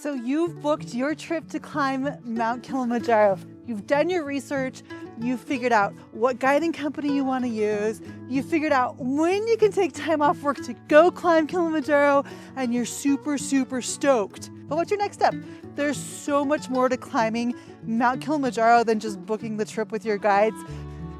So you've booked your trip to climb Mount Kilimanjaro. You've done your research. You've figured out what guiding company you want to use. You figured out when you can take time off work to go climb Kilimanjaro, and you're super, super stoked. But what's your next step? There's so much more to climbing Mount Kilimanjaro than just booking the trip with your guides.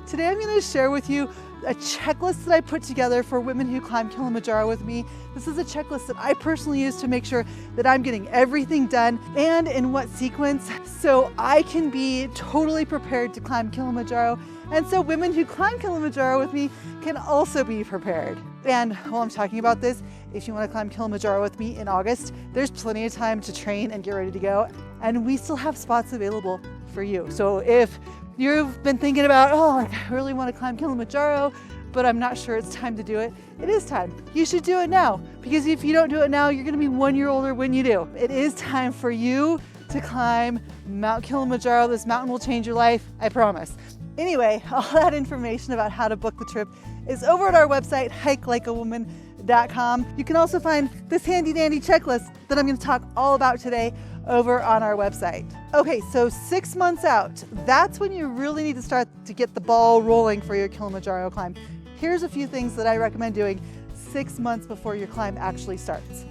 Today I'm going to share with you a checklist that I put together for women who climb Kilimanjaro with me. This is a checklist that I personally use to make sure that I'm getting everything done and in what sequence, so I can be totally prepared to climb Kilimanjaro, and so women who climb Kilimanjaro with me can also be prepared. And while I'm talking about this, if you want to climb Kilimanjaro with me in August, there's plenty of time to train and get ready to go, and we still have spots available for you. So if you've been thinking about, I really want to climb Kilimanjaro, but I'm not sure it's time to do it. It is time. You should do it now, because if you don't do it now, you're going to be 1 year older when you do. It is time for you to climb Mount Kilimanjaro. This mountain will change your life, I promise. Anyway, all that information about how to book the trip is over at our website, hikelikeawoman.com. You can also find this handy dandy checklist that I'm going to talk all about today over on our website. Okay, so 6 months out, that's when you really need to start to get the ball rolling for your Kilimanjaro climb. Here's a few things that I recommend doing 6 months before your climb actually starts.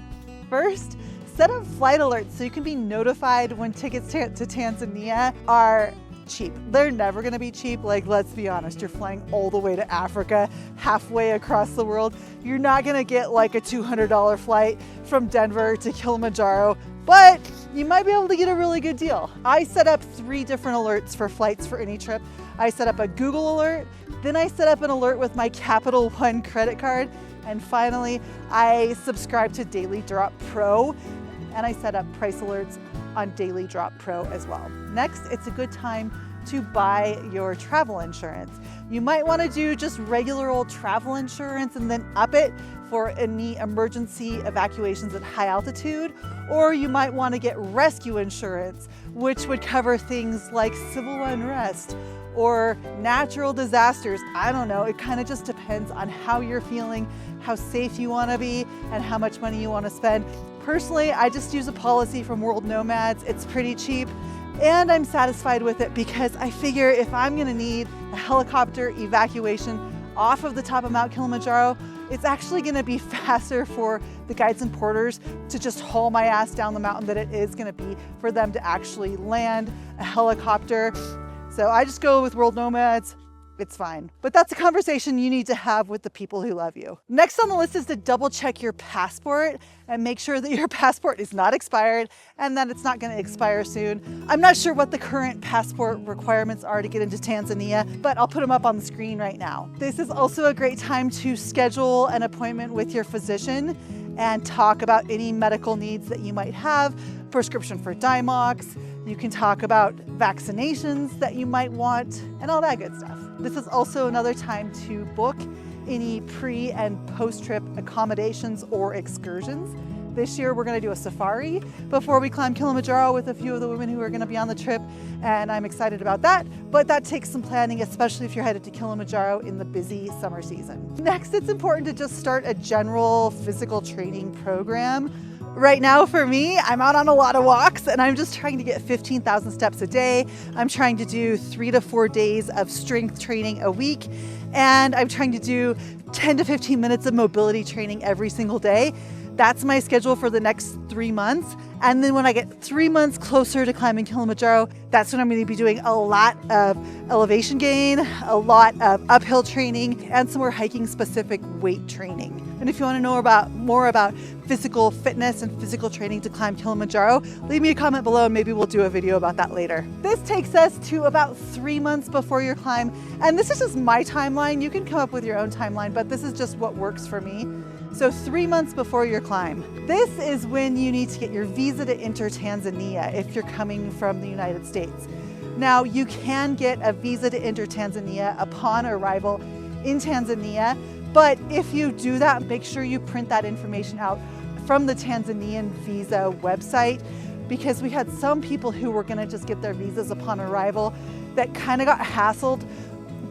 First, set up flight alerts so you can be notified when tickets to Tanzania are cheap. They're never going to be cheap. Like, let's be honest, you're flying all the way to Africa, halfway across the world. You're not going to get like a $200 flight from Denver to Kilimanjaro, but you might be able to get a really good deal. I set up 3 different alerts for flights for any trip. I set up a Google alert, then I set up an alert with my Capital One credit card, and finally, I subscribe to Daily Drop Pro, and I set up price alerts on Daily Drop Pro as well. Next, it's a good time to buy your travel insurance. You might want to do just regular old travel insurance and then up it for any emergency evacuations at high altitude, or you might want to get rescue insurance, which would cover things like civil unrest or natural disasters. I don't know, it kind of just depends on how you're feeling, how safe you want to be, and how much money you want to spend. Personally, I just use a policy from World Nomads. It's pretty cheap, and I'm satisfied with it because I figure if I'm going to need a helicopter evacuation off of the top of Mount Kilimanjaro, it's actually going to be faster for the guides and porters to just haul my ass down the mountain than it is going to be for them to actually land a helicopter. So I just go with World Nomads. It's fine. But that's a conversation you need to have with the people who love you. Next on the list is to double check your passport and make sure that your passport is not expired and that it's not going to expire soon. I'm not sure what the current passport requirements are to get into Tanzania, but I'll put them up on the screen right now. This is also a great time to schedule an appointment with your physician and talk about any medical needs that you might have, prescription for Dimox. You can talk about vaccinations that you might want and all that good stuff. This is also another time to book any pre and post-trip accommodations or excursions. This year we're going to do a safari before we climb Kilimanjaro with a few of the women who are going to be on the trip, and I'm excited about that, but that takes some planning, especially if you're headed to Kilimanjaro in the busy summer season. Next, it's important to just start a general physical training program. Right now for me, I'm out on a lot of walks and I'm just trying to get 15,000 steps a day. I'm trying to do 3 to 4 days of strength training a week, and I'm trying to do 10 to 15 minutes of mobility training every single day. That's my schedule for the next 3 months. And then when I get 3 months closer to climbing Kilimanjaro, that's when I'm going to be doing a lot of elevation gain, a lot of uphill training, and some more hiking specific weight training. And if you want to know more about physical fitness and physical training to climb Kilimanjaro, leave me a comment below and maybe we'll do a video about that later. This takes us to about 3 months before your climb. And this is just my timeline. You can come up with your own timeline, but this is just what works for me. So 3 months before your climb. This is when you need to get your visa to enter Tanzania if you're coming from the United States. Now, you can get a visa to enter Tanzania upon arrival in Tanzania, but if you do that, make sure you print that information out from the Tanzanian visa website, because we had some people who were going to just get their visas upon arrival that kind of got hassled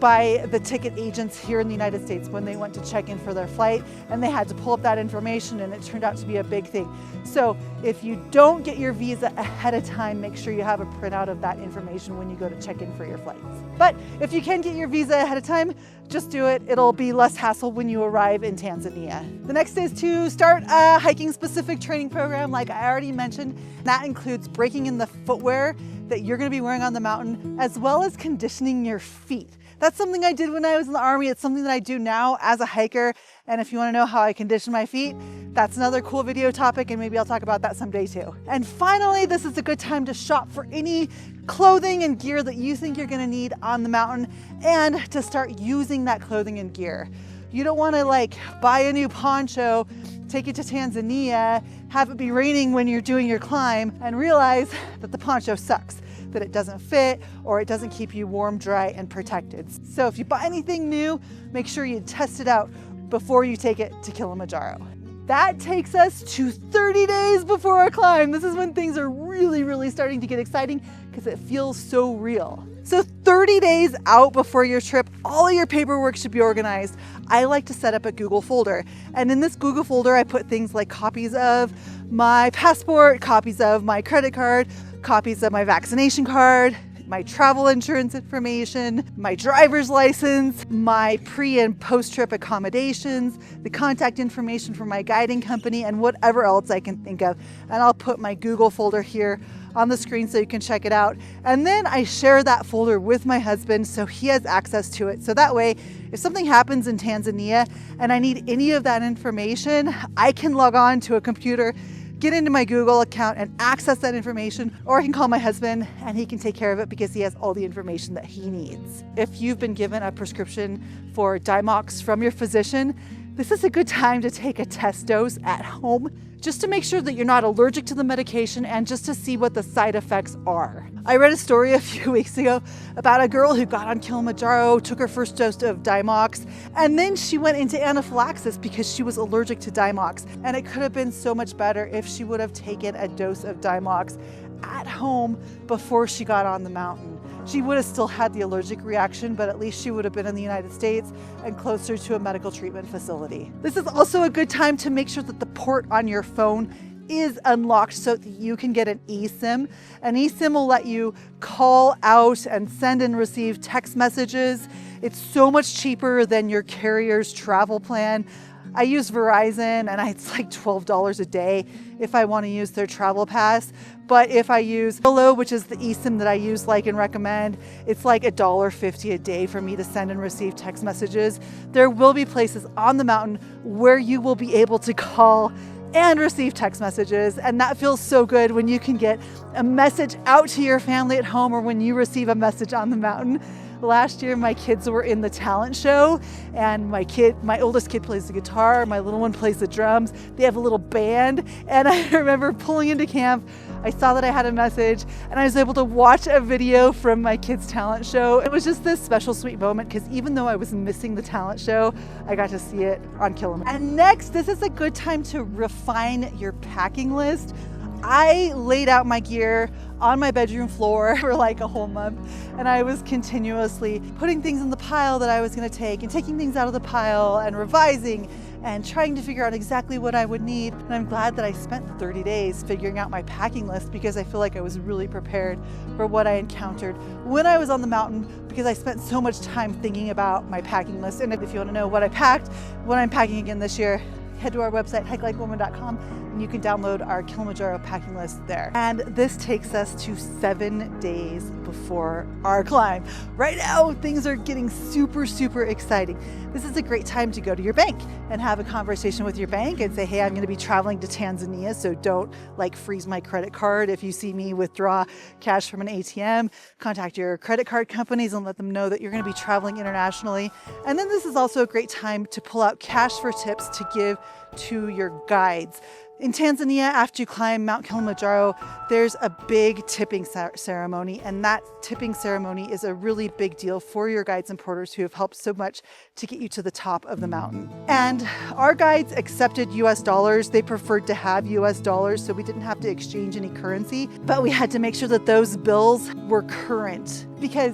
by the ticket agents here in the United States when they went to check in for their flight, and they had to pull up that information, and it turned out to be a big thing. So if you don't get your visa ahead of time, make sure you have a printout of that information when you go to check in for your flights. But if you can get your visa ahead of time, just do it. It'll be less hassle when you arrive in Tanzania. The next is to start a hiking specific training program like I already mentioned. That includes breaking in the footwear that you're going to be wearing on the mountain, as well as conditioning your feet. That's something I did when I was in the Army. It's something that I do now as a hiker. And if you want to know how I condition my feet, that's another cool video topic, and maybe I'll talk about that someday too. And finally, this is a good time to shop for any clothing and gear that you think you're going to need on the mountain, and to start using that clothing and gear. You don't want to like buy a new poncho, take it to Tanzania, have it be raining when you're doing your climb, and realize that the poncho sucks, that it doesn't fit, or it doesn't keep you warm, dry, and protected. So if you buy anything new, make sure you test it out before you take it to Kilimanjaro. That takes us to 30 days before our climb. This is when things are really starting to get exciting because it feels so real. So 30 days out before your trip, all of your paperwork should be organized. I like to set up a Google folder. And in this Google folder, I put things like copies of my passport, copies of my credit card, copies of my vaccination card, my travel insurance information, my driver's license, my pre and post-trip accommodations, the contact information for my guiding company, and whatever else I can think of. And I'll put my Google folder here on the screen so you can check it out. And then I share that folder with my husband so he has access to it. So that way, if something happens in Tanzania and I need any of that information, I can log on to a computer, get into my Google account and access that information, or I can call my husband and he can take care of it because he has all the information that he needs. If you've been given a prescription for Diamox from your physician, this is a good time to take a test dose at home just to make sure that you're not allergic to the medication and just to see what the side effects are. I read a story a few weeks ago about a girl who got on Kilimanjaro, took her first dose of Diamox, and then she went into anaphylaxis because she was allergic to Diamox. And it could have been so much better if she would have taken a dose of Diamox at home before she got on the mountain. She would have still had the allergic reaction, but at least she would have been in the United States and closer to a medical treatment facility. This is also a good time to make sure that the port on your phone is unlocked so that you can get an eSIM. An eSIM will let you call out and send and receive text messages. It's so much cheaper than your carrier's travel plan. I use Verizon and it's like $12 a day if I want to use their travel pass. But if I use Hello, which is the eSIM that I use, like, and recommend, it's like $1.50 a day for me to send and receive text messages. There will be places on the mountain where you will be able to call and receive text messages. And that feels so good when you can get a message out to your family at home or when you receive a message on the mountain. Last year, my kids were in the talent show, and my oldest kid plays the guitar, my little one plays the drums. They have a little band, and I remember pulling into camp. I saw that I had a message, and I was able to watch a video from my kids' talent show. It was just this special, sweet moment, because even though I was missing the talent show, I got to see it on Kilimanjaro. And next, this is a good time to refine your packing list. I laid out my gear on my bedroom floor for like a whole month, and I was continuously putting things in the pile that I was going to take and taking things out of the pile and revising and trying to figure out exactly what I would need. And I'm glad that I spent 30 days figuring out my packing list because I feel like I was really prepared for what I encountered when I was on the mountain, because I spent so much time thinking about my packing list. And if you want to know what I packed, what I'm packing again this year, head to our website, hikelikewoman.com, and you can download our Kilimanjaro packing list there. And this takes us to 7 days before our climb. Right now, things are getting super exciting. This is a great time to go to your bank and have a conversation with your bank and say, hey, I'm going to be traveling to Tanzania, so don't like freeze my credit card if you see me withdraw cash from an ATM. Contact your credit card companies and let them know that you're going to be traveling internationally. And then this is also a great time to pull out cash for tips to give to your guides. In Tanzania, after you climb Mount Kilimanjaro, there's a big tipping ceremony, and that tipping ceremony is a really big deal for your guides and porters who have helped so much to get you to the top of the mountain. And our guides accepted US dollars. They preferred to have US dollars, so we didn't have to exchange any currency, but we had to make sure that those bills were current, because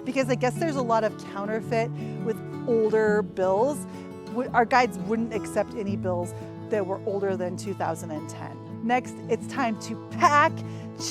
because I guess there's a lot of counterfeit with older bills. Our guides wouldn't accept any bills that were older than 2010. Next, it's time to pack,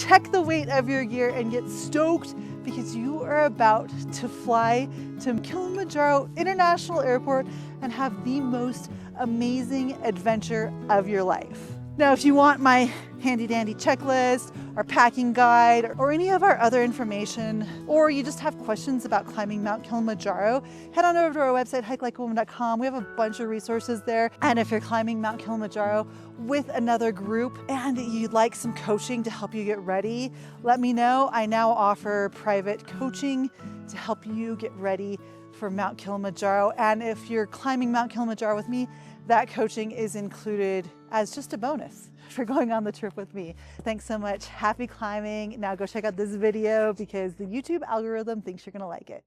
check the weight of your gear, and get stoked because you are about to fly to Kilimanjaro International Airport and have the most amazing adventure of your life. Now, if you want my handy dandy checklist, our packing guide, or any of our other information, or you just have questions about climbing Mount Kilimanjaro, head on over to our website, hikelikeawoman.com. We have a bunch of resources there. And if you're climbing Mount Kilimanjaro with another group and you'd like some coaching to help you get ready, let me know. I now offer private coaching to help you get ready for Mount Kilimanjaro. And if you're climbing Mount Kilimanjaro with me, that coaching is included as just a bonus for going on the trip with me. Thanks so much. Happy climbing. Now go check out this video because the YouTube algorithm thinks you're gonna like it.